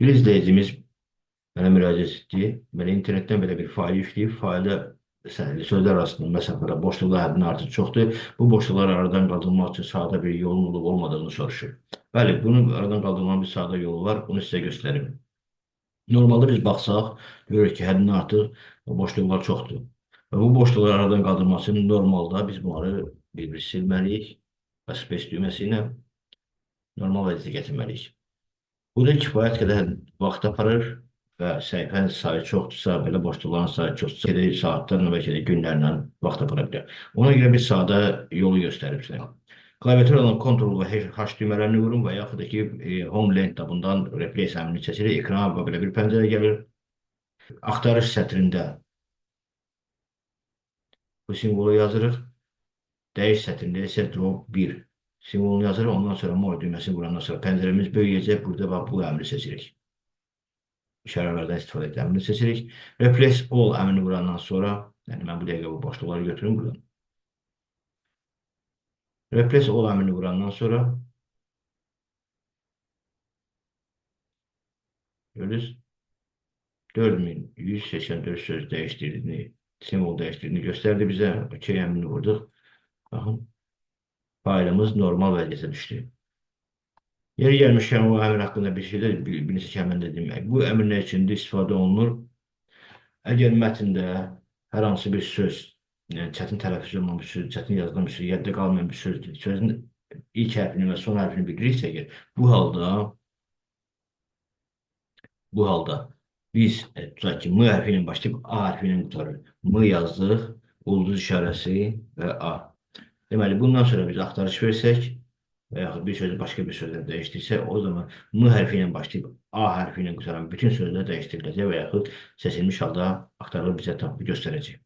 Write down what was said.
Bir izləyicimiz mənə müraciət etdi. Belə internetdən belə bir fail yükləyib. Faildə sözlər arasında məsafədə boşluqlar həddindən artıq çoxdur. Bu boşluqları aradan qaldırmaq üçün sadə bir yolun olub olmadığını soruşur. Bəli, bunun aradan qaldırmanın bir sadə yolu var. Bunu sizə göstərim. Normalda biz baxsaq, görürük ki, həddindən artıq boşluqlar çoxdur. Və bu boşluqları aradan qaldırmaq üçün normalda biz bunları bir-bir silməliyik və space düyməsi ilə normal vəziyyətə gətirməliyik. Bu da kifayət qədər vaxt aparır və səhifənin sayı çoxdursa, belə boşluqların sayı çoxdursa, saatlarla, bəlkə də günlərlə vaxt apara bilər. Ona görə bir sadə yolu göstərib sizə. Klaviaturadan Ctrl və H düymələrini vurun və yaxud da ki, Home Lane tabından Replace əmrini seçirik. Ekrana və belə bir pəncərə gəlir. Axtarış sətrində bu simvolu yazırıq. Dəyiş sətrində isə Drop 1 simvolunu yazırıq. Ondan sonra mor düyməsini vurandan sonra pəncərəmiz böyüyəcək. Burada bax, bu əmri seçirik. İşarələrdən istifadə edib əmrini seçirik. Replace all əmrini vurandan sonra, yəni mən bu dəqiqə bu boşluqları götürüm buradan. Replace all əmrini vurandan sonra görürüz 4184 söz dəyişdirdiğini, simvol dəyişdirdiğini göstərdi bizə. OK əmrini vurduq. Baxın, faylımız normal vəziyyətə düşdü. Yeri gəlmişkən o əmr haqqında bir şey də bir neçə kəlmə də demək. Bu əmr nə üçündür istifadə olunur? Əgər mətndə hər hansı bir söz, yəni çətin tələffüz olunmuş bir söz, çətin yazılan bir söz, yadda qalmayan bir sözdür. Sözün ilk hərfini və son hərfini biliriksə əgər, bu halda biz tutaq ki, M hərfi ilə başlayıb A hərfi ilə qutarır. M yazdıq, ulduz işarəsi və A. Deməli, bundan sonra biz axtarış versək və yaxud bir sözü başqa bir sözlə dəyişdirsək, o zaman M hərfi ilə başlayıb A hərfi ilə qutaran bütün sözlər dəyişdiriləcək və yaxud seçilmiş halda axtarılıb bizə göstərəcək.